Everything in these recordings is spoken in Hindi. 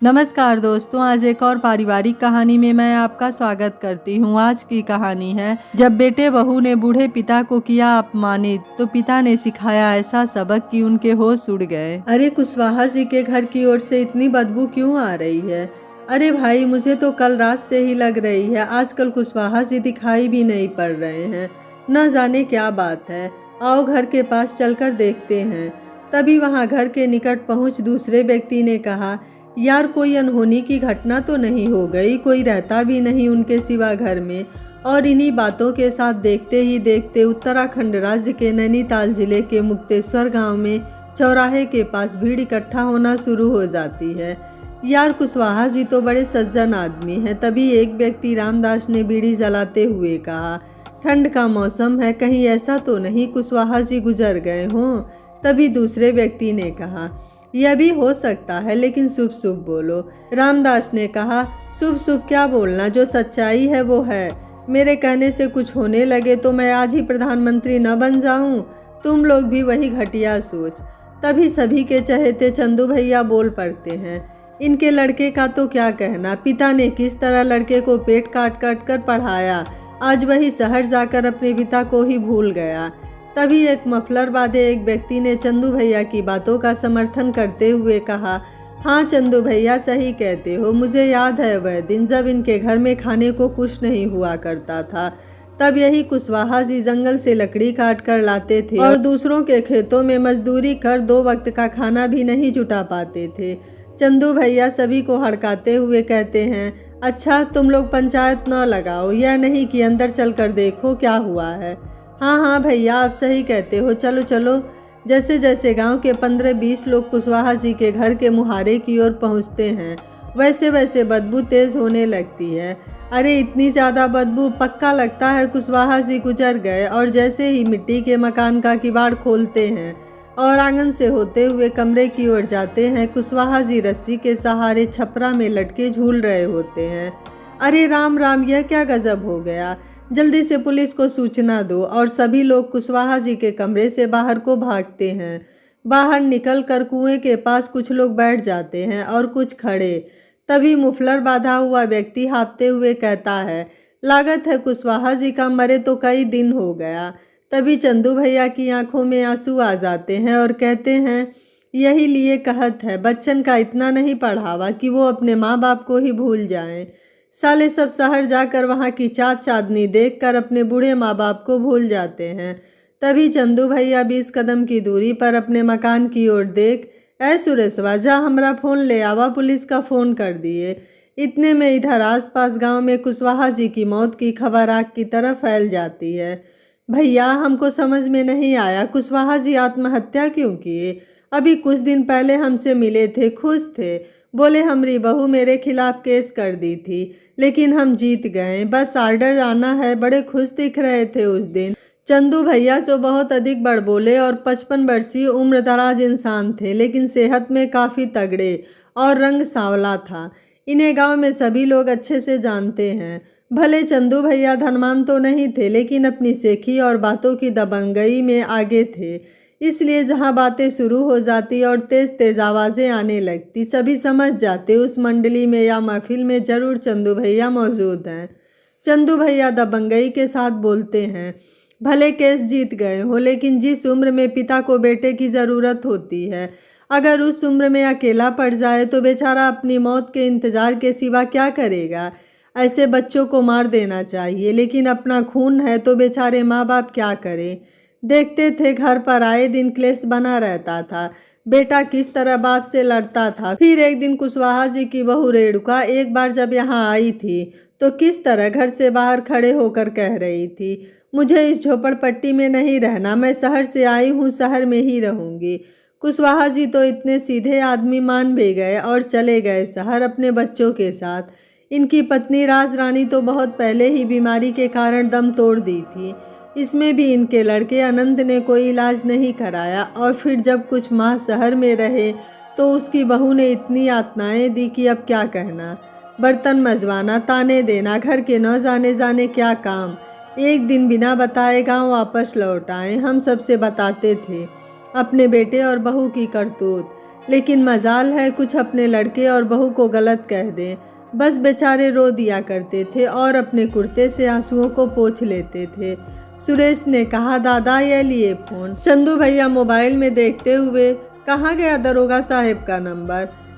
नमस्कार दोस्तों, आज एक और पारिवारिक कहानी में मैं आपका स्वागत करती हूँ। आज की कहानी है, जब बेटे बहू ने बूढ़े पिता को किया अपमानित तो पिता ने सिखाया ऐसा सबक कि उनके होश उड़ गए। अरे कुशवाहा जी के घर की ओर से इतनी बदबू क्यों आ रही है? अरे भाई, मुझे तो कल रात से ही लग रही है। आजकल कुशवाहा जी दिखाई भी नहीं पड़ रहे हैं, न जाने क्या बात है। आओ घर के पास चलकर देखते हैं। तभी वहाँ घर के निकट पहुँच दूसरे व्यक्ति ने कहा, यार कोई अनहोनी की घटना तो नहीं हो गई? कोई रहता भी नहीं उनके सिवा घर में। और इन्हीं बातों के साथ देखते ही देखते उत्तराखंड राज्य के नैनीताल जिले के मुक्तेश्वर गांव में चौराहे के पास भीड़ इकट्ठा होना शुरू हो जाती है। यार कुशवाहा जी तो बड़े सज्जन आदमी हैं। तभी एक व्यक्ति रामदास ने बीड़ी जलाते हुए कहा, ठंड का मौसम है, कहीं ऐसा तो नहीं कुशवाहा जी गुजर गए हों? तभी दूसरे व्यक्ति ने कहा, यह भी हो सकता है, लेकिन शुभ शुभ बोलो। रामदास ने कहा, शुभ शुभ क्या बोलना, जो सच्चाई है वो है। मेरे कहने से कुछ होने लगे तो मैं आज ही प्रधानमंत्री न बन जाऊं? तुम लोग भी वही घटिया सोच। तभी सभी के चहेते चंदू भैया बोल पड़ते हैं, इनके लड़के का तो क्या कहना। पिता ने किस तरह लड़के को पेट काट काट कर पढ़ाया, आज वही शहर जाकर अपने पिता को ही भूल गया। तभी एक मफलर बांधे एक व्यक्ति ने चंदू भैया की बातों का समर्थन करते हुए कहा, हाँ चंदू भैया सही कहते हो। मुझे याद है वह दिन जब इनके घर में खाने को कुछ नहीं हुआ करता था। तब यही कुशवाहा जी जंगल से लकड़ी काट कर लाते थे और दूसरों के खेतों में मजदूरी कर 2 वक्त का खाना भी नहीं जुटा पाते थे। चंदू भैया सभी को हड़काते हुए कहते हैं, अच्छा तुम लोग पंचायत न लगाओ, यह नहीं कि अंदर चलकर देखो क्या हुआ है। हाँ हाँ भैया, आप सही कहते हो, चलो चलो। जैसे जैसे गांव के 15-20 लोग कुशवाहा जी के घर के मुहारे की ओर पहुंचते हैं, वैसे वैसे बदबू तेज होने लगती है। अरे इतनी ज़्यादा बदबू, पक्का लगता है कुशवाहा जी गुजर गए। और जैसे ही मिट्टी के मकान का किवाड़ खोलते हैं और आंगन से होते हुए कमरे की ओर जाते हैं, कुशवाहा जी रस्सी के सहारे छपरा में लटके झूल रहे होते हैं। अरे राम राम, यह क्या गजब हो गया। जल्दी से पुलिस को सूचना दो। और सभी लोग कुशवाहा जी के कमरे से बाहर को भागते हैं। बाहर निकल कर कुएं के पास कुछ लोग बैठ जाते हैं और कुछ खड़े। तभी मुफलर बांधा हुआ व्यक्ति हाँफते हुए कहता है, लागत है कुशवाहा जी का मरे तो कई दिन हो गया। तभी चंदू भैया की आंखों में आंसू आ जाते हैं और कहते हैं, यही लिए कहत है, बच्चन का इतना नहीं पढ़ावा कि वो अपने माँ बाप को ही भूल जाएं। साले सब शहर जाकर वहाँ की चाँद चाँदनी देखकर अपने बूढ़े माँ बाप को भूल जाते हैं। तभी चंदू भैया 20 कदम की दूरी पर अपने मकान की ओर देख, ऐ सुरेशवा जा हमरा फ़ोन ले आवा, पुलिस का फ़ोन कर दिए। इतने में इधर आसपास गांव में कुशवाहा जी की मौत की खबर आग की तरह फैल जाती है। भैया हमको समझ में नहीं आया, कुशवाहा जी आत्महत्या क्यों किए? अभी कुछ दिन पहले हमसे मिले थे, खुश थे, बोले हमारी बहू मेरे खिलाफ केस कर दी थी, लेकिन हम जीत गए, बस आर्डर आना है। बड़े खुश दिख रहे थे उस दिन। चंदू भैया जो बहुत अधिक बड़बोले और 55 वर्षीय उम्र दराज इंसान थे, लेकिन सेहत में काफ़ी तगड़े और रंग सांवला था। इन्हें गांव में सभी लोग अच्छे से जानते हैं। भले चंदू भैया धनवान तो नहीं थे, लेकिन अपनी सेखी और बातों की दबंगई में आगे थे। इसलिए जहां बातें शुरू हो जाती और तेज तेज आवाज़ें आने लगती, सभी समझ जाते उस मंडली में या महफिल में जरूर चंदू भैया मौजूद हैं। चंदू भैया दबंगई के साथ बोलते हैं, भले केस जीत गए हो, लेकिन जिस उम्र में पिता को बेटे की ज़रूरत होती है, अगर उस उम्र में अकेला पड़ जाए तो बेचारा अपनी मौत के इंतज़ार के सिवा क्या करेगा। ऐसे बच्चों को मार देना चाहिए, लेकिन अपना खून है तो बेचारे माँ बाप क्या करें। देखते थे घर पर आए दिन क्लेश बना रहता था। बेटा किस तरह बाप से लड़ता था। फिर एक दिन कुशवाहा जी की बहू रेणुका एक बार जब यहाँ आई थी तो किस तरह घर से बाहर खड़े होकर कह रही थी, मुझे इस झोपड़पट्टी में नहीं रहना, मैं शहर से आई हूँ, शहर में ही रहूँगी। कुशवाहा जी तो इतने सीधे आदमी मान भी गए और चले गए शहर अपने बच्चों के साथ। इनकी पत्नी राज रानी तो बहुत पहले ही बीमारी के कारण दम तोड़ दी थी। इसमें भी इनके लड़के अनंत ने कोई इलाज नहीं कराया। और फिर जब कुछ माह शहर में रहे तो उसकी बहू ने इतनी यातनाएं दी कि अब क्या कहना। बर्तन मजवाना, ताने देना, घर के न जाने जाने क्या काम। एक दिन बिना बताए गांव वापस लौट आए। हम सबसे बताते थे अपने बेटे और बहू की करतूत। लेकिन मजाल है कुछ अपने लड़के और बहू को गलत कह दें। बस बेचारे रो दिया करते थे और अपने कुर्ते से आंसुओं को पोंछ लेते थे। सुरेश ने कहा, दादा ये लिए फ़ोन। चंदू भैया मोबाइल में देखते हुए, कहाँ गया दरोगा साहब का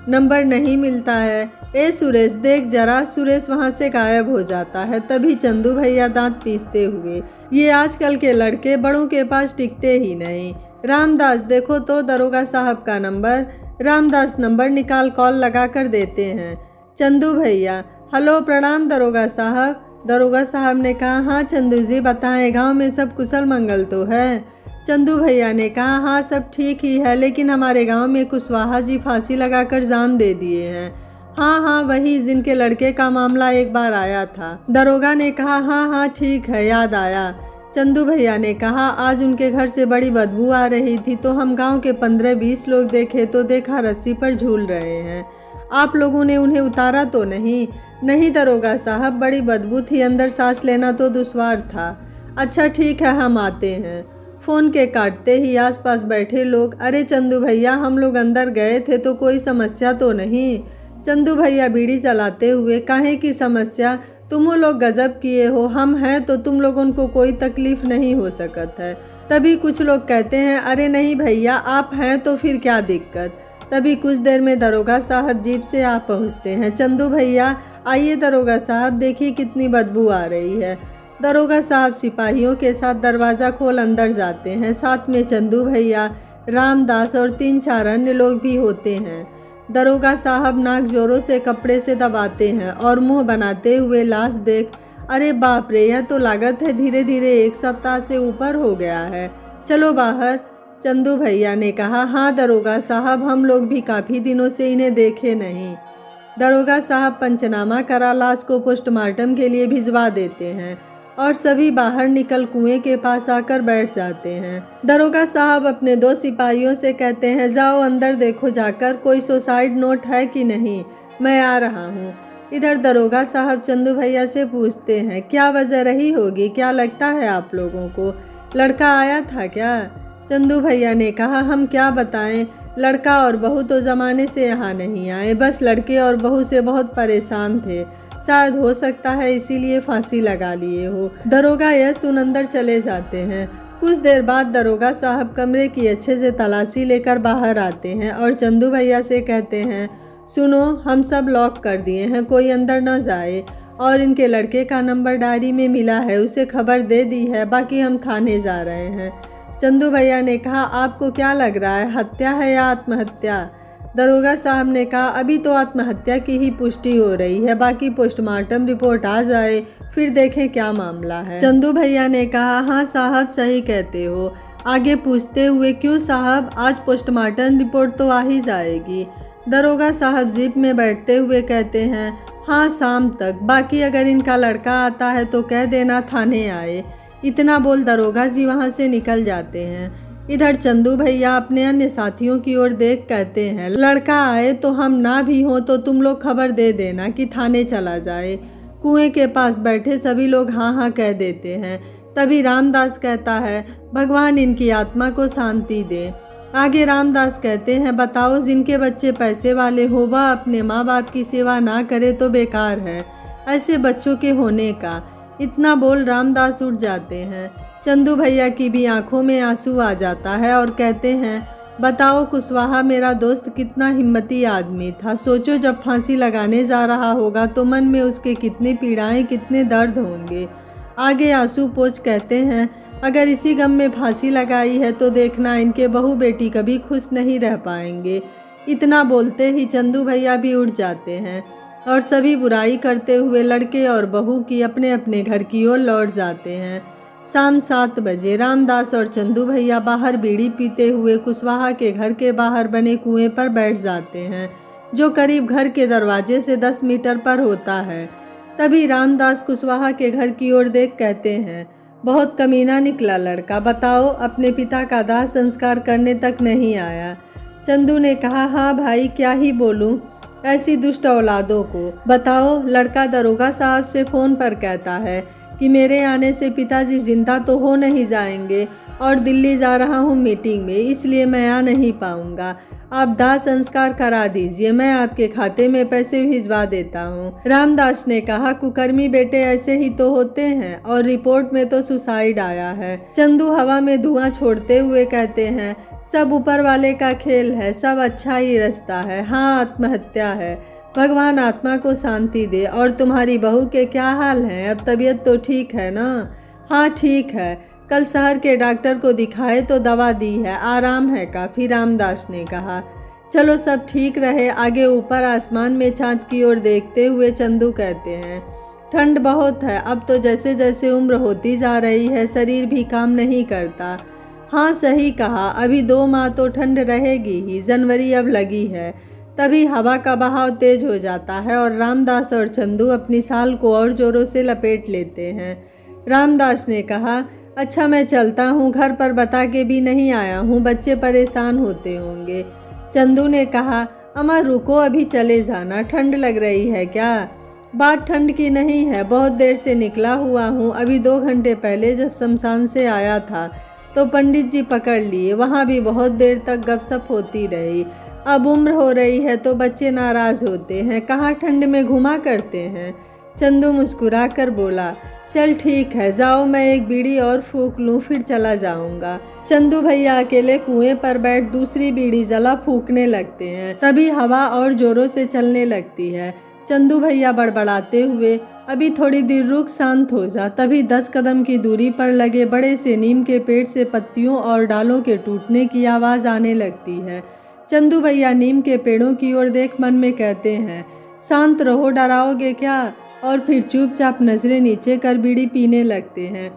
नंबर नहीं मिलता है। ए सुरेश देख जरा। सुरेश वहाँ से गायब हो जाता है। तभी चंदू भैया दांत पीसते हुए, ये आजकल के लड़के बड़ों के पास टिकते ही नहीं। रामदास देखो तो दरोगा साहब का नंबर। रामदास नंबर निकाल कॉल लगा कर देते हैं। चंदू भैया, हेलो प्रणाम दरोगा साहब। दरोगा साहब ने कहा, हाँ चंदू जी बताएं, गांव में सब कुशल मंगल तो है। चंदू भैया ने कहा, हाँ सब ठीक ही है, लेकिन हमारे गांव में कुशवाहा जी फांसी लगाकर जान दे दिए हैं। हाँ वही जिनके लड़के का मामला एक बार आया था। दरोगा ने कहा, हाँ ठीक है याद आया। चंदू भैया ने कहा, आज उनके घर से बड़ी बदबू आ रही थी तो हम गांव के 15-20 लोग देखे तो देखा रस्सी पर झूल रहे हैं। आप लोगों ने उन्हें उतारा तो नहीं? नहीं दरोगा साहब, बड़ी बदबू थी, अंदर सांस लेना तो दुश्वार था। अच्छा ठीक है हम आते हैं। फ़ोन के काटते ही आसपास बैठे लोग, अरे चंदू भैया हम लोग अंदर गए थे तो कोई समस्या तो नहीं? चंदू भैया बीड़ी जलाते हुए, काहे की समस्या, तुम लोग गजब किए हो, हम हैं तो तुम लोगों को कोई तकलीफ नहीं हो सकत है। तभी कुछ लोग कहते हैं, अरे नहीं भैया आप हैं तो फिर क्या दिक्कत। तभी कुछ देर में दरोगा साहब जीप से आ पहुँचते हैं। चंदू भैया आइए दरोगा साहब, देखिए कितनी बदबू आ रही है। दरोगा साहब सिपाहियों के साथ दरवाज़ा खोल अंदर जाते हैं। साथ में चंदू भैया, रामदास और 3-4 अन्य लोग भी होते हैं। दरोगा साहब नाक जोरों से कपड़े से दबाते हैं और मुंह बनाते हुए लाश देख, अरे बाप रे, यह तो लागत है धीरे धीरे 1 सप्ताह से ऊपर हो गया है, चलो बाहर। चंदू भैया ने कहा, हाँ दरोगा साहब हम लोग भी काफ़ी दिनों से इन्हें देखे नहीं। दरोगा साहब पंचनामा करा लाश को पोस्टमार्टम के लिए भिजवा देते हैं और सभी बाहर निकल कुएं के पास आकर बैठ जाते हैं। दरोगा साहब अपने 2 सिपाहियों से कहते हैं, जाओ अंदर देखो जाकर कोई सुसाइड नोट है कि नहीं, मैं आ रहा हूँ। इधर दरोगा साहब चंदू भैया से पूछते हैं, क्या वजह रही होगी, क्या लगता है आप लोगों को, लड़का आया था क्या? चंदू भैया ने कहा, हम क्या बताएं, लड़का और बहू तो ज़माने से यहाँ नहीं आए, बस लड़के और बहू से बहुत परेशान थे, शायद हो सकता है इसीलिए फांसी लगा लिए हो। दरोगा यह सुन अंदर चले जाते हैं। कुछ देर बाद दरोगा साहब कमरे की अच्छे से तलाशी लेकर बाहर आते हैं और चंदू भैया से कहते हैं, सुनो हम सब लॉक कर दिए हैं, कोई अंदर न जाए, और इनके लड़के का नंबर डायरी में मिला है, उसे खबर दे दी है, बाकी हम थाने जा रहे हैं। चंदू भैया ने कहा, आपको क्या लग रहा है, हत्या है या आत्महत्या? दरोगा साहब ने कहा, अभी तो आत्महत्या की ही पुष्टि हो रही है, बाकी पोस्टमार्टम रिपोर्ट आ जाए फिर देखें क्या मामला है। चंदू भैया ने कहा, हाँ साहब सही कहते हो। आगे पूछते हुए, क्यों साहब, आज पोस्टमार्टम रिपोर्ट तो आ ही जाएगी। दरोगा साहब जीप में बैठते हुए कहते हैं, हाँ शाम तक, बाकी अगर इनका लड़का आता है तो कह देना थाने आए। इतना बोल दरोगा जी वहाँ से निकल जाते हैं। इधर चंदू भैया अपने अन्य साथियों की ओर देख कहते हैं, लड़का आए तो हम ना भी हों तो तुम लोग खबर दे देना कि थाने चला जाए। कुएं के पास बैठे सभी लोग हाँ कह देते हैं। तभी रामदास कहता है, भगवान इनकी आत्मा को शांति दे। आगे रामदास कहते हैं, बताओ जिनके बच्चे पैसे वाले हो वह अपने माँ बाप की सेवा ना करे तो बेकार है ऐसे बच्चों के होने का। इतना बोल रामदास उठ जाते हैं। चंदू भैया की भी आंखों में आंसू आ जाता है और कहते हैं, बताओ कुशवाहा मेरा दोस्त कितना हिम्मती आदमी था, सोचो जब फांसी लगाने जा रहा होगा तो मन में उसके कितनी पीड़ाएं, कितने दर्द होंगे। आगे आंसू पोंछ कहते हैं, अगर इसी गम में फांसी लगाई है तो देखना इनके बहू बेटी कभी खुश नहीं रह पाएंगे। इतना बोलते ही चंदू भैया भी उठ जाते हैं और सभी बुराई करते हुए लड़के और बहू की अपने अपने घर की ओर लौट जाते हैं। शाम 7 बजे रामदास और चंदू भैया बाहर बीड़ी पीते हुए कुशवाहा के घर के बाहर बने कुएं पर बैठ जाते हैं, जो करीब घर के दरवाजे से 10 मीटर पर होता है। तभी रामदास कुशवाहा के घर की ओर देख कहते हैं, बहुत कमीना निकला लड़का, बताओ अपने पिता का दाह संस्कार करने तक नहीं आया। चंदू ने कहा, हाँ भाई क्या ही बोलूं ऐसी दुष्ट औलादों को। बताओ, लड़का दरोगा साहब से फ़ोन पर कहता है कि मेरे आने से पिताजी जिंदा तो हो नहीं जाएंगे और दिल्ली जा रहा हूँ मीटिंग में, इसलिए मैं आ नहीं पाऊँगा। आप दाह संस्कार करा दीजिए, मैं आपके खाते में पैसे भिजवा देता हूँ। रामदास ने कहा, कुकर्मी बेटे ऐसे ही तो होते हैं, और रिपोर्ट में तो सुसाइड आया है। चंदू हवा में धुआं छोड़ते हुए कहते हैं, सब ऊपर वाले का खेल है, सब अच्छा ही रास्ता है। हाँ, आत्महत्या है, भगवान आत्मा को शांति दे। और तुम्हारी बहू के क्या हाल हैं? अब तबीयत तो ठीक है ना? हाँ ठीक है, कल शहर के डॉक्टर को दिखाए तो दवा दी है, आराम है काफ़ी। रामदास ने कहा, चलो सब ठीक रहे। आगे ऊपर आसमान में चाँद की ओर देखते हुए चंदू कहते हैं, ठंड बहुत है, अब तो जैसे जैसे उम्र होती जा रही है शरीर भी काम नहीं करता। हाँ सही कहा, अभी 2 माह तो ठंड रहेगी ही, जनवरी अब लगी है। तभी हवा का बहाव तेज हो जाता है और रामदास और चंदू अपनी साल को और जोरों से लपेट लेते हैं। रामदास ने कहा, अच्छा मैं चलता हूँ, घर पर बता के भी नहीं आया हूँ, बच्चे परेशान होते होंगे। चंदू ने कहा, अम्मा रुको, अभी चले जाना, ठंड लग रही है क्या? बात ठंड की नहीं है, बहुत देर से निकला हुआ हूँ, अभी 2 घंटे पहले जब शमशान से आया था तो पंडित जी पकड़ लिए, वहाँ भी बहुत देर तक गपशप होती रही। अब उम्र हो रही है तो बच्चे नाराज़ होते हैं, कहाँ ठंड में घुमा करते हैं। चंदू मुस्कुरा कर बोला, चल ठीक है, जाओ, मैं एक बीड़ी और फूंक लूँ, फिर चला जाऊंगा। चंदू भैया अकेले कुएं पर बैठ दूसरी बीड़ी जला फूंकने लगते हैं। तभी हवा और जोरों से चलने लगती है। चंदू भैया बड़बड़ाते हुए, अभी थोड़ी देर रुक, शांत हो जा। तभी 10 कदम की दूरी पर लगे बड़े से नीम के पेड़ से पत्तियों और डालों के टूटने की आवाज़ आने लगती है। चंदू भैया नीम के पेड़ों की ओर देख मन में कहते हैं, शांत रहो, डराओगे क्या? और फिर चुपचाप नजरें नीचे कर बीड़ी पीने लगते हैं।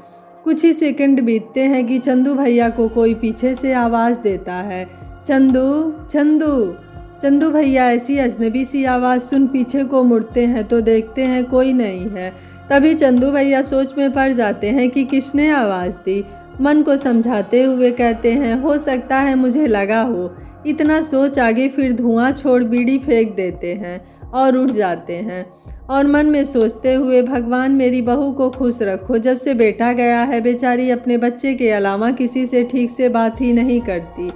कुछ ही सेकंड बीतते हैं कि चंदू भैया को कोई पीछे से आवाज़ देता है, चंदू चंदू। चंदू भैया ऐसी अजनबी सी आवाज़ सुन पीछे को मुड़ते हैं तो देखते हैं कोई नहीं है। तभी चंदू भैया सोच में पड़ जाते हैं कि किसने आवाज़ दी। मन को समझाते हुए कहते हैं, हो सकता है मुझे लगा हो। इतना सोच आगे फिर धुआं छोड़ बीड़ी फेंक देते हैं और उठ जाते हैं। और मन में सोचते हुए, भगवान मेरी बहू को खुश रखो, जब से बेटा गया है बेचारी अपने बच्चे के अलावा किसी से ठीक से बात ही नहीं करती।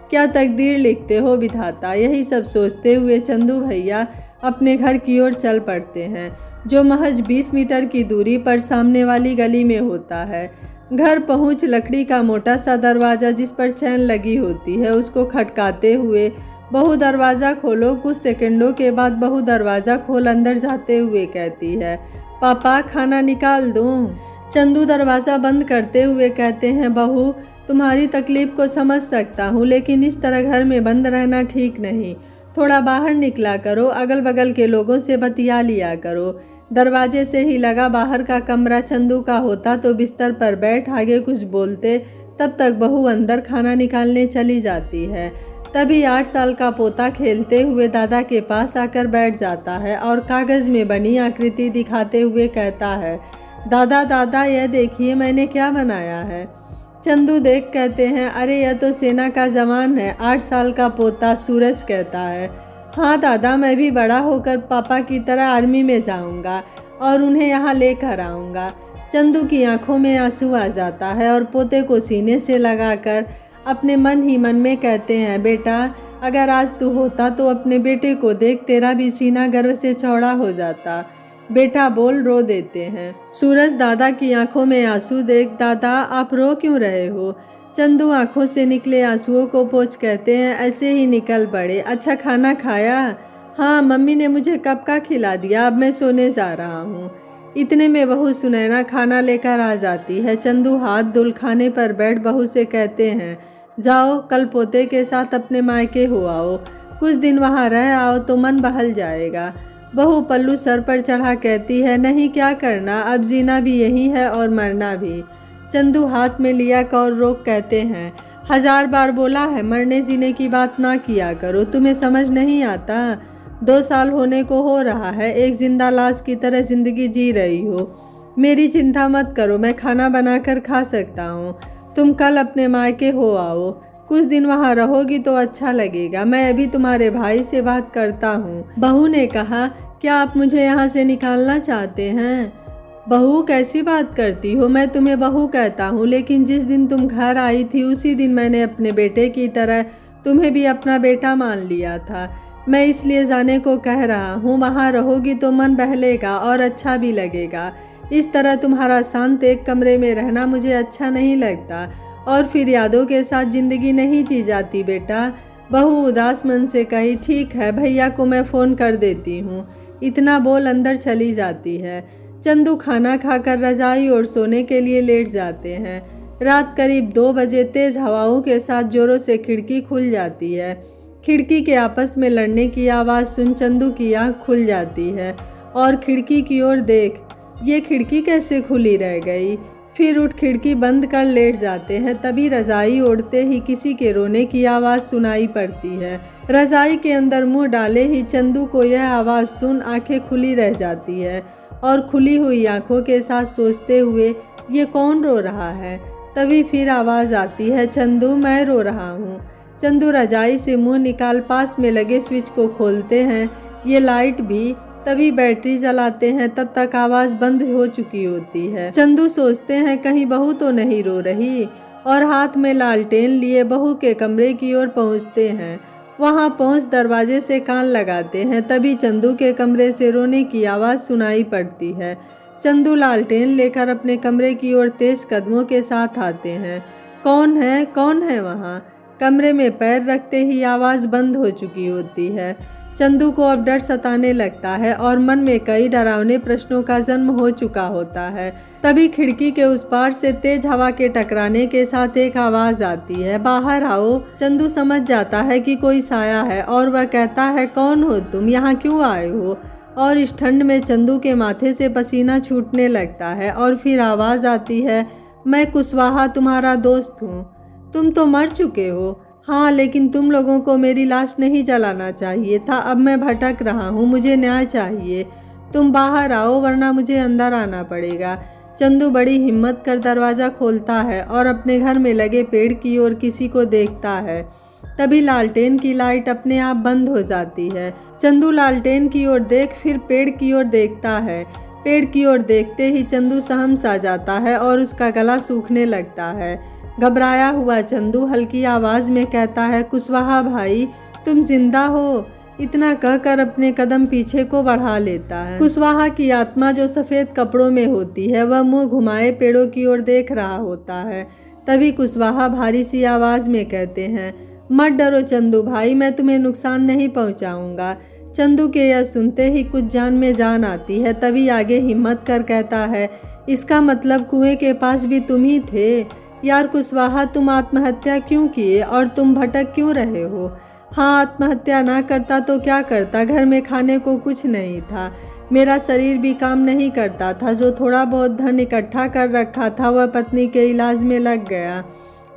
क्या तकदीर लिखते हो विधाता। यही सब सोचते हुए चंदू भैया अपने घर की ओर चल पड़ते हैं, जो महज 20 मीटर की दूरी पर सामने वाली गली में होता है। घर पहुंच लकड़ी का मोटा सा दरवाज़ा जिस पर चैन लगी होती है उसको खटकाते हुए, बहू दरवाज़ा खोलो। कुछ सेकंडों के बाद बहू दरवाज़ा खोल अंदर जाते हुए कहती है, पापा खाना निकाल दूँ? चंदू दरवाज़ा बंद करते हुए कहते हैं, बहू तुम्हारी तकलीफ़ को समझ सकता हूँ, लेकिन इस तरह घर में बंद रहना ठीक नहीं। थोड़ा बाहर निकला करो, अगल बगल के लोगों से बतिया लिया करो। दरवाजे से ही लगा बाहर का कमरा चंदू का होता तो बिस्तर पर बैठ आगे कुछ बोलते, तब तक बहू अंदर खाना निकालने चली जाती है। तभी 8 साल का पोता खेलते हुए दादा के पास आकर बैठ जाता है और कागज़ में बनी आकृति दिखाते हुए कहता है, दादा दादा यह देखिए मैंने क्या बनाया है। चंदू देख कहते हैं, अरे यह तो सेना का जवान है। 8 साल का पोता सूरज कहता है, हाँ दादा, मैं भी बड़ा होकर पापा की तरह आर्मी में जाऊंगा और उन्हें यहाँ लेकर आऊँगा। चंदू की आंखों में आंसू आ जाता है और पोते को सीने से लगाकर अपने मन ही मन में कहते हैं, बेटा अगर आज तू होता तो अपने बेटे को देख, तेरा भी सीना गर्व से चौड़ा हो जाता। बेटा बोल, रो देते हैं। सूरज दादा की आंखों में आंसू देख, दादा आप रो क्यों रहे हो? चंदू आंखों से निकले आंसुओं को पोंछ कहते हैं, ऐसे ही निकल पड़े। अच्छा खाना खाया? हाँ मम्मी ने मुझे कब का खिला दिया, अब मैं सोने जा रहा हूँ। इतने में बहू सुनैना खाना लेकर आ जाती है। चंदू हाथ धुल खाने पर बैठ बहू से कहते हैं, जाओ कल पोते के साथ अपने मायके हो आओ, कुछ दिन वहाँ रह आओ तो मन बहल जाएगा। बहू पल्लू सर पर चढ़ा कहती है, नहीं क्या करना, अब जीना भी यही है और मरना भी। चंदू हाथ में लिया कौर रोक कहते हैं, 1000 बार बोला है मरने जीने की बात ना किया करो, तुम्हें समझ नहीं आता? 2 साल होने को हो रहा है, एक जिंदा लाश की तरह जिंदगी जी रही हो। मेरी चिंता मत करो, मैं खाना बनाकर खा सकता हूँ। तुम कल अपने मायके हो आओ, कुछ दिन वहाँ रहोगी तो अच्छा लगेगा। मैं अभी तुम्हारे भाई से बात करता हूँ। बहू ने कहा, क्या आप मुझे यहाँ से निकालना चाहते हैं? बहू कैसी बात करती हो, मैं तुम्हें बहू कहता हूँ, लेकिन जिस दिन तुम घर आई थी उसी दिन मैंने अपने बेटे की तरह तुम्हें भी अपना बेटा मान लिया था। मैं इसलिए जाने को कह रहा हूँ, वहाँ रहोगी तो मन बहलेगा और अच्छा भी लगेगा। इस तरह तुम्हारा शांत एक कमरे में रहना मुझे अच्छा नहीं लगता, और फिर यादों के साथ ज़िंदगी नहीं जी जाती बेटा। बहू उदास मन से कही, ठीक है, भैया को मैं फ़ोन कर देती हूँ। इतना बोल अंदर चली जाती है। चंदू खाना खाकर रजाई और सोने के लिए लेट जाते हैं। रात करीब 2 बजे तेज़ हवाओं के साथ जोरों से खिड़की खुल जाती है। खिड़की के आपस में लड़ने की आवाज़ सुन चंदू की आँख खुल जाती है और खिड़की की ओर देख, ये खिड़की कैसे खुली रह गई। फिर उठ खिड़की बंद कर लेट जाते हैं। तभी रज़ाई ओढ़ते ही किसी के रोने की आवाज़ सुनाई पड़ती है। रज़ाई के अंदर मुंह डाले ही चंदू को यह आवाज़ सुन आंखें खुली रह जाती है और खुली हुई आंखों के साथ सोचते हुए, ये कौन रो रहा है। तभी फिर आवाज़ आती है, चंदू मैं रो रहा हूँ। चंदू रजाई से मुंह निकाल पास में लगे स्विच को खोलते हैं, ये लाइट भी। तभी बैटरी जलाते हैं, तब तक आवाज़ बंद हो चुकी होती है। चंदू सोचते हैं कहीं बहू तो नहीं रो रही, और हाथ में लालटेन लिए बहू के कमरे की ओर पहुँचते हैं। वहाँ पहुँच दरवाजे से कान लगाते हैं। तभी चंदू के कमरे से रोने की आवाज़ सुनाई पड़ती है। चंदू लालटेन लेकर अपने कमरे की ओर तेज कदमों के साथ आते हैं। कौन है, कौन है वहाँ। कमरे में पैर रखते ही आवाज़ बंद हो चुकी होती है। चंदू को अब डर सताने लगता है और मन में कई डरावने प्रश्नों का जन्म हो चुका होता है। तभी खिड़की के उस पार से तेज हवा के टकराने के साथ एक आवाज़ आती है, बाहर आओ। चंदू समझ जाता है कि कोई साया है और वह कहता है, कौन हो तुम, यहाँ क्यों आए हो। और इस ठंड में चंदू के माथे से पसीना छूटने लगता है। और फिर आवाज़ आती है, मैं कुशवाहा तुम्हारा दोस्त हूँ। तुम तो मर चुके हो। हाँ, लेकिन तुम लोगों को मेरी लाश नहीं जलाना चाहिए था। अब मैं भटक रहा हूँ, मुझे न्याय चाहिए। तुम बाहर आओ वरना मुझे अंदर आना पड़ेगा। चंदू बड़ी हिम्मत कर दरवाज़ा खोलता है और अपने घर में लगे पेड़ की ओर किसी को देखता है। तभी लालटेन की लाइट अपने आप बंद हो जाती है। चंदू लालटेन की ओर देख फिर पेड़ की ओर देखता है। पेड़ की ओर देखते ही चंदू सहम सा जाता है और उसका गला सूखने लगता है। घबराया हुआ चंदू हल्की आवाज़ में कहता है, कुशवाहा भाई तुम जिंदा हो। इतना कहकर अपने कदम पीछे को बढ़ा लेता है। कुशवाहा की आत्मा जो सफ़ेद कपड़ों में होती है, वह मुंह घुमाए पेड़ों की ओर देख रहा होता है। तभी कुशवाहा भारी सी आवाज़ में कहते हैं, मत डरो चंदू भाई, मैं तुम्हें नुकसान नहीं पहुंचाऊंगा। चंदू के यह सुनते ही कुछ जान में जान आती है। तभी आगे हिम्मत कर कहता है, इसका मतलब कुएं के पास भी तुम ही थे। यार कुशवाहा, तुम आत्महत्या क्यों किए और तुम भटक क्यों रहे हो। हाँ, आत्महत्या ना करता तो क्या करता, घर में खाने को कुछ नहीं था। मेरा शरीर भी काम नहीं करता था। जो थोड़ा बहुत धन इकट्ठा कर रखा था वह पत्नी के इलाज में लग गया,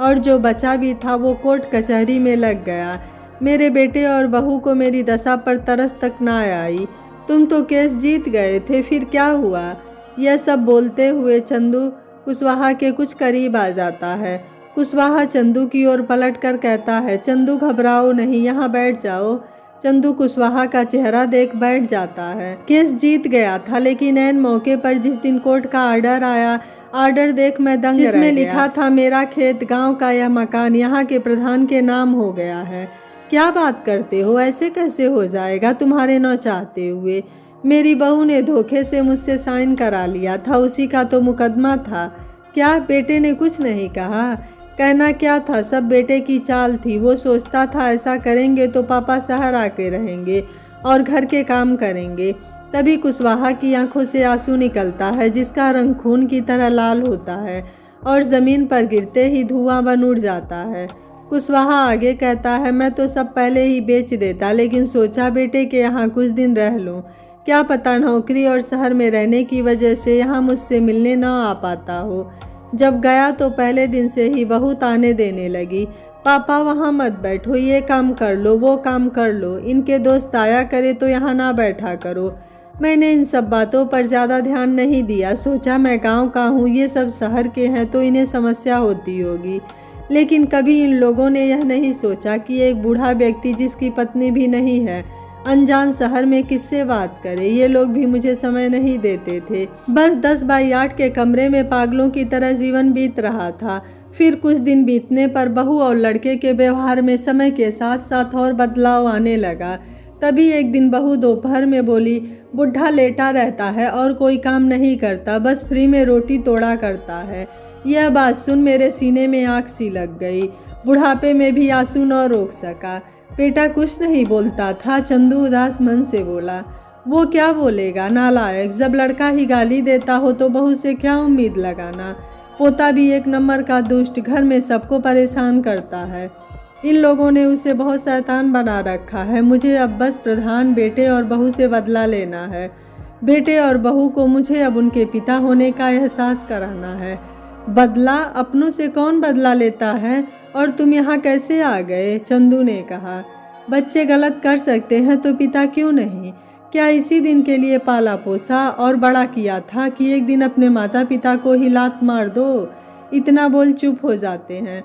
और जो बचा भी था वो कोर्ट कचहरी में लग गया। मेरे बेटे और बहू को मेरी दशा पर तरस तक ना आई। तुम तो केस जीत गए थे, फिर क्या हुआ। यह सब बोलते हुए चंदू कुशवाहा के कुछ करीब आ जाता है। कुशवाहा चंदू की ओर पलट कर कहता है, चंदू घबराओ नहीं, यहाँ बैठ जाओ। चंदू कुशवाहा का चेहरा देख बैठ जाता है। केस जीत गया था, लेकिन ऐन मौके पर जिस दिन कोर्ट का ऑर्डर आया, ऑर्डर देख मैं दंग रह गया। जिसमें लिखा था मेरा खेत, गांव का यह मकान यहाँ के प्रधान के नाम हो गया है। क्या बात करते हो, ऐसे कैसे हो जाएगा तुम्हारे न चाहते हुए। मेरी बहू ने धोखे से मुझसे साइन करा लिया था, उसी का तो मुकदमा था। क्या बेटे ने कुछ नहीं कहा। कहना क्या था, सब बेटे की चाल थी। वो सोचता था ऐसा करेंगे तो पापा शहर आके रहेंगे और घर के काम करेंगे। तभी कुशवाहा की आंखों से आंसू निकलता है, जिसका रंग खून की तरह लाल होता है और ज़मीन पर गिरते ही धुआं बन उड़ जाता है। कुशवाहा आगे कहता है, मैं तो सब पहले ही बेच देता, लेकिन सोचा बेटे के यहाँ कुछ दिन रह लूँ। क्या पता नौकरी और शहर में रहने की वजह से यहाँ मुझसे मिलने न आ पाता हो। जब गया तो पहले दिन से ही बहू ताने देने लगी, पापा वहाँ मत बैठो, ये काम कर लो, वो काम कर लो, इनके दोस्त आया करे तो यहाँ ना बैठा करो। मैंने इन सब बातों पर ज़्यादा ध्यान नहीं दिया। सोचा मैं गांव का हूँ, ये सब शहर के हैं तो इन्हें समस्या होती होगी। लेकिन कभी इन लोगों ने यह नहीं सोचा कि एक बूढ़ा व्यक्ति जिसकी पत्नी भी नहीं है, अनजान शहर में किससे बात करे। ये लोग भी मुझे समय नहीं देते थे। बस 10 बाई 8 के कमरे में पागलों की तरह जीवन बीत रहा था। फिर कुछ दिन बीतने पर बहू और लड़के के व्यवहार में समय के साथ साथ और बदलाव आने लगा। तभी एक दिन बहू दोपहर में बोली, बुढ़ा लेटा रहता है और कोई काम नहीं करता, बस फ्री में रोटी तोड़ा करता है। यह बात सुन मेरे सीने में आग सी लग गई। बुढ़ापे में भी आंसू न रोक सका। बेटा कुछ नहीं बोलता था, चंदू उदास मन से बोला। वो क्या बोलेगा, नालायक। जब लड़का ही गाली देता हो तो बहू से क्या उम्मीद लगाना। पोता भी एक नंबर का दुष्ट, घर में सबको परेशान करता है। इन लोगों ने उसे बहुत शैतान बना रखा है। मुझे अब बस प्रधान बेटे और बहू से बदला लेना है। बेटे और बहू को मुझे अब उनके पिता होने का एहसास कराना है। बदला? अपनों से कौन बदला लेता है? और तुम यहाँ कैसे आ गए? चंदू ने कहा। बच्चे गलत कर सकते हैं तो पिता क्यों नहीं? क्या इसी दिन के लिए पाला पोसा और बड़ा किया था कि एक दिन अपने माता पिता को ही लात मार दो? इतना बोल चुप हो जाते हैं।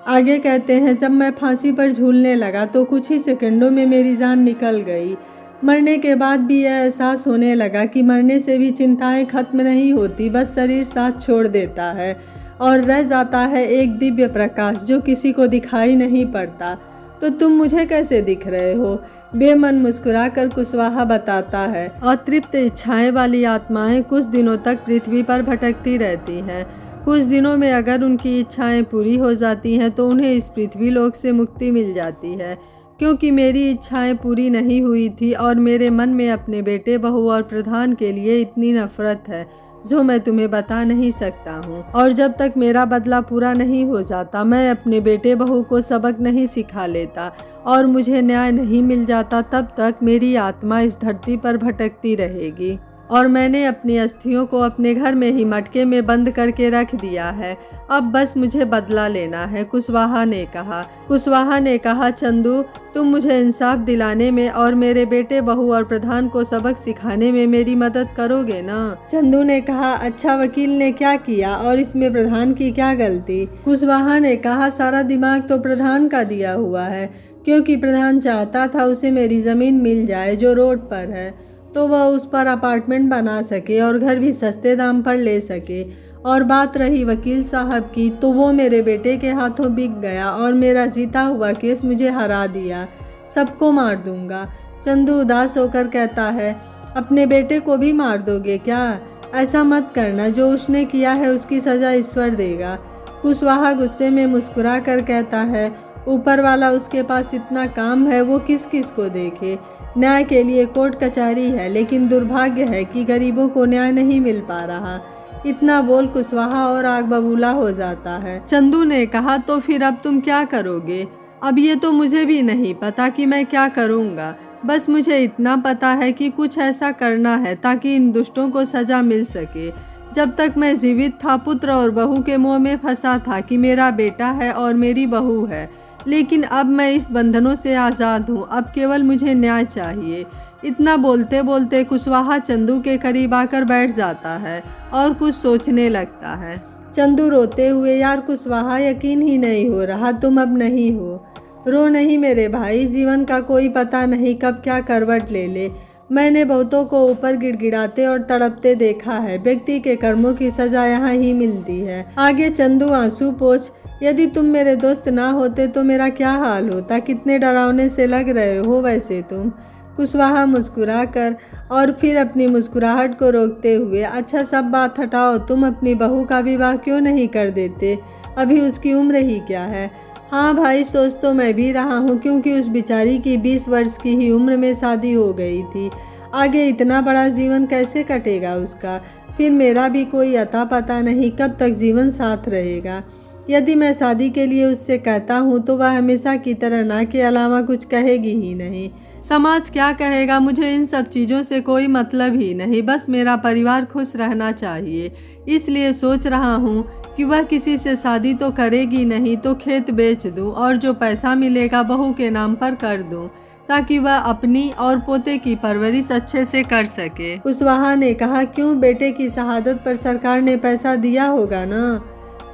आगे कहते हैं, जब मैं फांसी पर झूलने लगा तो कुछ ही सेकंडों में मेरी जान निकल गई। मरने के बाद भी यह एहसास होने लगा कि मरने से भी चिंताएं खत्म नहीं होती, बस शरीर साथ छोड़ देता है और रह जाता है एक दिव्य प्रकाश जो किसी को दिखाई नहीं पड़ता। तो तुम मुझे कैसे दिख रहे हो? बेमन मुस्कुराकर कुशवाहा बताता है। अतृप्त इच्छाएं वाली आत्माएं कुछ दिनों तक पृथ्वी पर भटकती रहती हैं। कुछ दिनों में अगर उनकी इच्छाएं पूरी हो जाती हैं तो उन्हें इस पृथ्वी लोक से मुक्ति मिल जाती है। क्योंकि मेरी इच्छाएं पूरी नहीं हुई थी और मेरे मन में अपने बेटे बहू और प्रधान के लिए इतनी नफरत है जो मैं तुम्हें बता नहीं सकता हूँ। और जब तक मेरा बदला पूरा नहीं हो जाता मैं अपने बेटे बहू को सबक नहीं सिखा लेता और मुझे न्याय नहीं मिल जाता, तब तक मेरी आत्मा इस धरती पर भटकती रहेगी। और मैंने अपनी अस्थियों को अपने घर में ही मटके में बंद करके रख दिया है। अब बस मुझे बदला लेना है, कुशवाहा ने कहा। कुशवाहा ने कहा, चंदू तुम मुझे इंसाफ दिलाने में और मेरे बेटे बहू और प्रधान को सबक सिखाने में मेरी मदद करोगे ना? चंदू ने कहा, अच्छा वकील ने क्या किया और इसमें प्रधान की क्या गलती? कुशवाहा ने कहा, सारा दिमाग तो प्रधान का दिया हुआ है, क्योंकि प्रधान चाहता था उसे मेरी ज़मीन मिल जाए जो रोड पर है, तो वह उस पर अपार्टमेंट बना सके और घर भी सस्ते दाम पर ले सके। और बात रही वकील साहब की, तो वो मेरे बेटे के हाथों बिक गया और मेरा जीता हुआ केस मुझे हरा दिया। सबको मार दूंगा। चंदू उदास होकर कहता है, अपने बेटे को भी मार दोगे क्या? ऐसा मत करना, जो उसने किया है उसकी सज़ा ईश्वर देगा। कुशवाहा गुस्से में मुस्कुरा कर कहता है, ऊपर वाला उसके पास इतना काम है, वो किस किस को देखे। न्याय के लिए कोर्ट कचहरी है, लेकिन दुर्भाग्य है कि गरीबों को न्याय नहीं मिल पा रहा। इतना बोल कुशवाहा और आग बबूला हो जाता है। चंदू ने कहा, तो फिर अब तुम क्या करोगे? अब ये तो मुझे भी नहीं पता कि मैं क्या करूँगा। बस मुझे इतना पता है कि कुछ ऐसा करना है ताकि इन दुष्टों को सजा मिल सके। जब तक मैं जीवित था पुत्र और बहू के मोह में फंसा था कि मेरा बेटा है और मेरी बहू है, लेकिन अब मैं इस बंधनों से आज़ाद हूँ। अब केवल मुझे न्याय चाहिए। इतना बोलते बोलते कुशवाहा चंदू के करीब आकर बैठ जाता है और कुछ सोचने लगता है। चंदू रोते हुए, यार कुशवाहा यकीन ही नहीं हो रहा तुम अब नहीं हो। रो नहीं मेरे भाई, जीवन का कोई पता नहीं कब क्या करवट ले ले। मैंने बहुतों को ऊपर गिड़गिड़ाते और तड़पते देखा है। व्यक्ति के कर्मों की सजा यहाँ ही मिलती है। आगे चंदू आंसू पोंछ, यदि तुम मेरे दोस्त ना होते तो मेरा क्या हाल होता। कितने डरावने से लग रहे हो वैसे तुम। कुशवाहा मुस्कुरा कर और फिर अपनी मुस्कुराहट को रोकते हुए, अच्छा सब बात हटाओ, तुम अपनी बहू का विवाह क्यों नहीं कर देते? अभी उसकी उम्र ही क्या है? हाँ भाई, सोच तो मैं भी रहा हूँ, क्योंकि उस बेचारी की 20 वर्ष की ही उम्र में शादी हो गई थी। आगे इतना बड़ा जीवन कैसे कटेगा उसका? फिर मेरा भी कोई अता पता नहीं कब तक जीवन साथ रहेगा। यदि मैं शादी के लिए उससे कहता हूँ तो वह हमेशा की तरह ना के अलावा कुछ कहेगी ही नहीं। समाज क्या कहेगा, मुझे इन सब चीज़ों से कोई मतलब ही नहीं। बस मेरा परिवार खुश रहना चाहिए। इसलिए सोच रहा हूँ कि वह किसी से शादी तो करेगी नहीं तो खेत बेच दूँ और जो पैसा मिलेगा बहू के नाम पर कर दूँ, ताकि वह अपनी और पोते की परवरिश अच्छे से कर सके। कुशवाहा ने कहा, क्यों? बेटे की शहादत पर सरकार ने पैसा दिया होगा ना?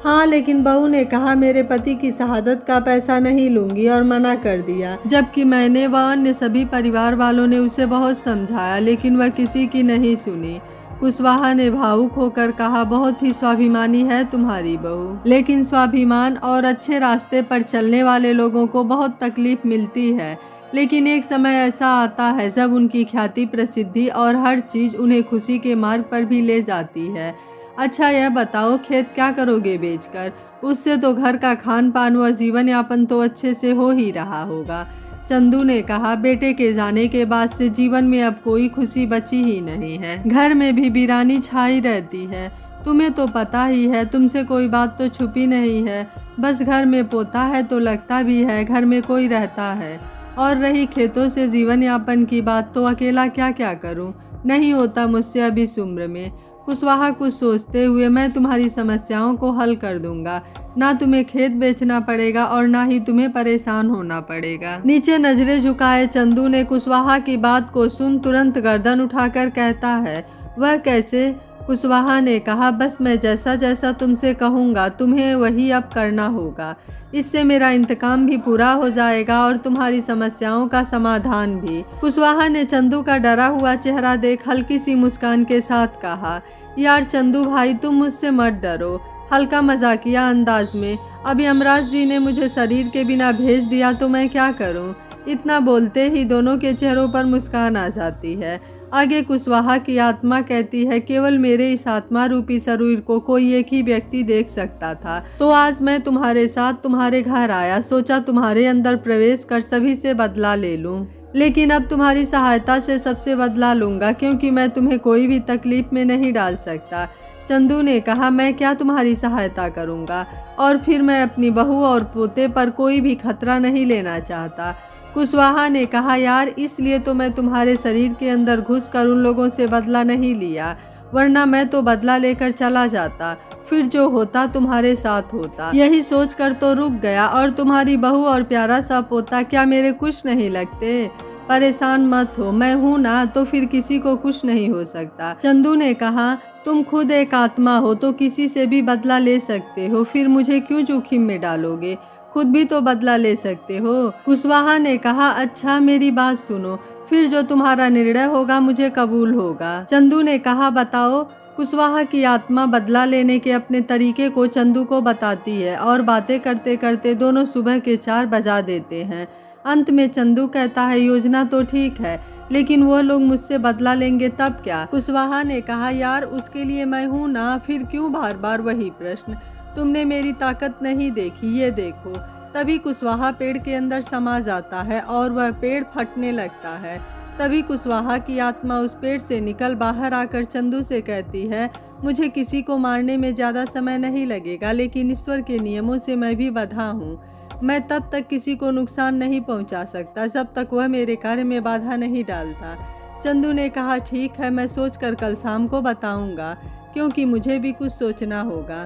हाँ, लेकिन बहू ने कहा मेरे पति की शहादत का पैसा नहीं लूंगी और मना कर दिया। जबकि मैंने व अन्य सभी परिवार वालों ने उसे बहुत समझाया, लेकिन वह किसी की नहीं सुनी। कुशवाहा ने भावुक होकर कहा, बहुत ही स्वाभिमानी है तुम्हारी बहू, लेकिन स्वाभिमान और अच्छे रास्ते पर चलने वाले लोगों को बहुत तकलीफ मिलती है। लेकिन एक समय ऐसा आता है जब उनकी ख्याति, प्रसिद्धि और हर चीज़ उन्हें खुशी के मार्ग पर भी ले जाती है। अच्छा यह बताओ, खेत क्या करोगे बेचकर? उससे तो घर का खान पान व जीवन यापन तो अच्छे से हो ही रहा होगा। चंदू ने कहा, बेटे के जाने के बाद से जीवन में अब कोई खुशी बची ही नहीं है। घर में भी वीरानी छाई रहती है। तुम्हें तो पता ही है, तुमसे कोई बात तो छुपी नहीं है। बस घर में पोता है तो लगता भी है घर में कोई रहता है। और रही खेतों से जीवन यापन की बात, तो अकेला क्या क्या करूं? नहीं होता मुझसे अब इस उम्र में। कुशवाहा कुछ सोचते हुए, मैं तुम्हारी समस्याओं को हल कर दूंगा। ना तुम्हें खेत बेचना पड़ेगा और ना ही तुम्हें परेशान होना पड़ेगा। नीचे नजरें झुकाए चंदू ने कुशवाहा की बात को सुन तुरंत गर्दन उठाकर कहता है, वह कैसे? कुशवाहा ने कहा, बस मैं जैसा जैसा तुमसे कहूँगा तुम्हें वही अब करना होगा। इससे मेरा इंतकाम भी पूरा हो जाएगा और तुम्हारी समस्याओं का समाधान भी। कुशवाहा ने चंदू का डरा हुआ चेहरा देख हल्की सी मुस्कान के साथ कहा, यार चंदू भाई, तुम मुझसे मत डरो। हल्का मजाकिया अंदाज में, अब यमराज जी ने मुझे शरीर के बिना भेज दिया तो मैं क्या करूं? इतना बोलते ही दोनों के चेहरों पर मुस्कान आ जाती है। आगे कुशवाहा की आत्मा कहती है, केवल मेरे इस आत्मा रूपी शरीर को कोई एक ही व्यक्ति देख सकता था, तो आज मैं तुम्हारे साथ तुम्हारे घर आया, सोचा तुम्हारे अंदर प्रवेश कर सभी से बदला ले लूं। लेकिन अब तुम्हारी सहायता से सबसे बदला लूंगा, क्योंकि मैं तुम्हें कोई भी तकलीफ में नहीं डाल सकता। चंदू ने कहा, मैं क्या तुम्हारी सहायता करूंगा, और फिर मैं अपनी बहू और पोते पर कोई भी खतरा नहीं लेना चाहता। कुशवाहा ने कहा, यार इसलिए तो मैं तुम्हारे शरीर के अंदर घुसकर उन लोगों से बदला नहीं लिया, वरना मैं तो बदला लेकर चला जाता, फिर जो होता तुम्हारे साथ होता। यही सोचकर तो रुक गया, और तुम्हारी बहू और प्यारा सा पोता क्या मेरे कुछ नहीं लगते? परेशान मत हो, मैं हूँ ना, तो फिर किसी को कुछ नहीं हो सकता। चंदू ने कहा, तुम खुद एक आत्मा हो तो किसी से भी बदला ले सकते हो, फिर मुझे क्यों जोखिम में डालोगे? खुद भी तो बदला ले सकते हो। कुशवाहा ने कहा, अच्छा मेरी बात सुनो, फिर जो तुम्हारा निर्णय होगा मुझे कबूल होगा। चंदू ने कहा, बताओ। कुशवाहा की आत्मा बदला लेने के अपने तरीके को चंदू को बताती है, और बातें करते करते दोनों सुबह के 4 बजा देते हैं। अंत में चंदू कहता है, योजना तो ठीक है, लेकिन वो लोग मुझसे बदला लेंगे तब क्या? कुशवाहा ने कहा, यार उसके लिए मैं हूँ ना, फिर क्यों बार बार वही प्रश्न? तुमने मेरी ताकत नहीं देखी, ये देखो। तभी कुशवाहा पेड़ के अंदर समा जाता है और वह पेड़ फटने लगता है। तभी कुशवाहा की आत्मा उस पेड़ से निकल बाहर आकर चंदू से कहती है, मुझे किसी को मारने में ज़्यादा समय नहीं लगेगा, लेकिन ईश्वर के नियमों से मैं भी बंधा हूँ। मैं तब तक किसी को नुकसान नहीं पहुँचा सकता जब तक वह मेरे कार्य में बाधा नहीं डालता। चंदू ने कहा, ठीक है, मैं सोचकर कल शाम को बताऊँगा, क्योंकि मुझे भी कुछ सोचना होगा।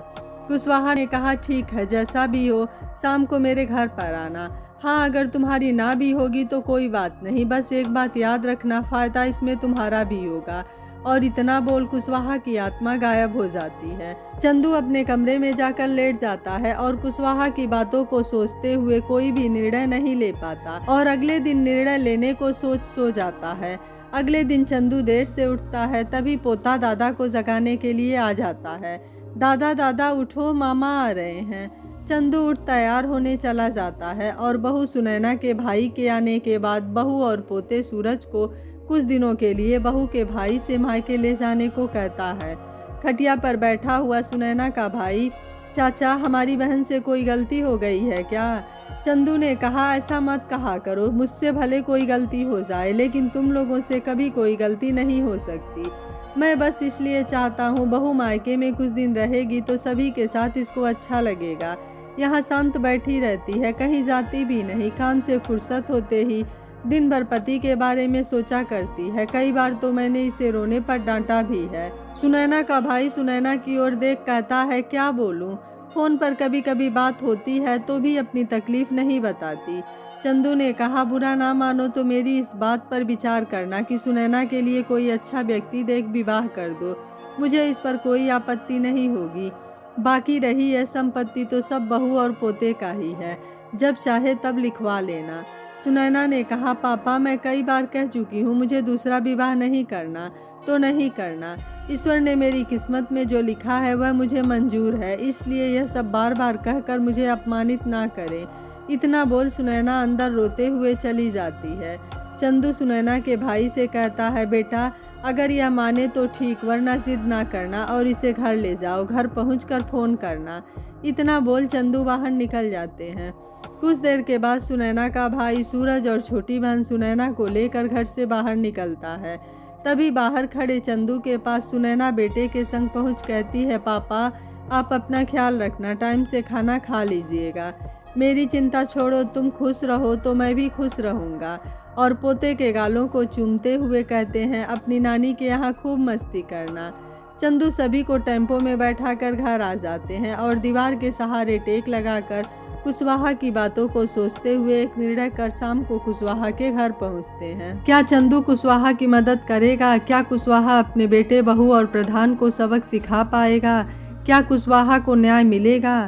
कुशवाहा ने कहा, ठीक है, जैसा भी हो शाम को मेरे घर पर आना। हाँ, अगर तुम्हारी ना भी होगी तो कोई बात नहीं, बस एक बात याद रखना, फ़ायदा इसमें तुम्हारा भी होगा। और इतना बोल कुशवाहा की आत्मा गायब हो जाती है। चंदू अपने कमरे में जाकर लेट जाता है और कुशवाहा की बातों को सोचते हुए कोई भी निर्णय नहीं ले पाता, और अगले दिन निर्णय लेने को सोच सो जाता है। अगले दिन चंदू देर से उठता है, तभी पोता दादा को जगाने के लिए आ जाता है। दादा दादा उठो, मामा आ रहे हैं। चंदू उठ तैयार होने चला जाता है, और बहू सुनैना के भाई के आने के बाद बहू और पोते सूरज को कुछ दिनों के लिए बहू के भाई से मायके ले जाने को कहता है। खटिया पर बैठा हुआ सुनैना का भाई, चाचा हमारी बहन से कोई गलती हो गई है क्या? चंदू ने कहा, ऐसा मत कहा करो, मुझसे भले कोई गलती हो जाए, लेकिन तुम लोगों से कभी कोई गलती नहीं हो सकती। मैं बस इसलिए चाहता हूँ बहू मायके में कुछ दिन रहेगी तो सभी के साथ इसको अच्छा लगेगा। यहाँ शांत बैठी रहती है, कहीं जाती भी नहीं, काम से फुर्सत होते ही दिन भर पति के बारे में सोचा करती है। कई बार तो मैंने इसे रोने पर डांटा भी है। सुनैना का भाई सुनैना की ओर देख कहता है, क्या बोलूं? फोन पर कभी कभी बात होती है तो भी अपनी तकलीफ नहीं बताती। चंदू ने कहा, बुरा ना मानो तो मेरी इस बात पर विचार करना कि सुनैना के लिए कोई अच्छा व्यक्ति देख विवाह कर दो, मुझे इस पर कोई आपत्ति नहीं होगी। बाकी रही है संपत्ति तो सब बहू और पोते का ही है, जब चाहे तब लिखवा लेना। सुनैना ने कहा, पापा मैं कई बार कह चुकी हूँ मुझे दूसरा विवाह नहीं करना तो नहीं करना, ईश्वर ने मेरी किस्मत में जो लिखा है वह मुझे मंजूर है, इसलिए यह सब बार बार कहकर मुझे अपमानित ना करें। इतना बोल सुनैना अंदर रोते हुए चली जाती है। चंदू सुनैना के भाई से कहता है, बेटा अगर यह माने तो ठीक, वरना जिद ना करना और इसे घर ले जाओ, घर पहुंचकर फ़ोन करना। इतना बोल चंदू बाहर निकल जाते हैं। कुछ देर के बाद सुनैना का भाई सूरज और छोटी बहन सुनैना को लेकर घर से बाहर निकलता है। तभी बाहर खड़े चंदू के पास सुनैना बेटे के संग पहुंच कहती है, पापा आप अपना ख्याल रखना, टाइम से खाना खा लीजिएगा। मेरी चिंता छोड़ो, तुम खुश रहो तो मैं भी खुश रहूँगा। और पोते के गालों को चूमते हुए कहते हैं, अपनी नानी के यहाँ खूब मस्ती करना। चंदू सभी को टेम्पो में बैठाकर घर आ जाते हैं और दीवार के सहारे टेक लगाकर कुशवाहा की बातों को सोचते हुए एक निर्णय कर शाम को कुशवाहा के घर पहुंचते हैं। क्या चंदू कुशवाहा की मदद करेगा? क्या कुशवाहा अपने बेटे, बहू और प्रधान को सबक सिखा पाएगा? क्या कुशवाहा को न्याय मिलेगा?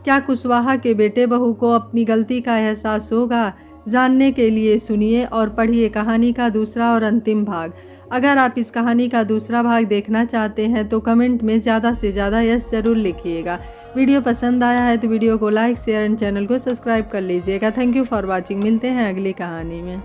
क्या कुशवाहा के बेटे बहू को अपनी गलती का एहसास होगा? जानने के लिए सुनिए और पढ़िए कहानी का दूसरा और अंतिम भाग। अगर आप इस कहानी का दूसरा भाग देखना चाहते हैं तो कमेंट में ज़्यादा से ज़्यादा यस जरूर लिखिएगा। वीडियो पसंद आया है तो वीडियो को लाइक, शेयर एंड चैनल को सब्सक्राइब कर लीजिएगा। Thank you for watching. मिलते हैं अगली कहानी में।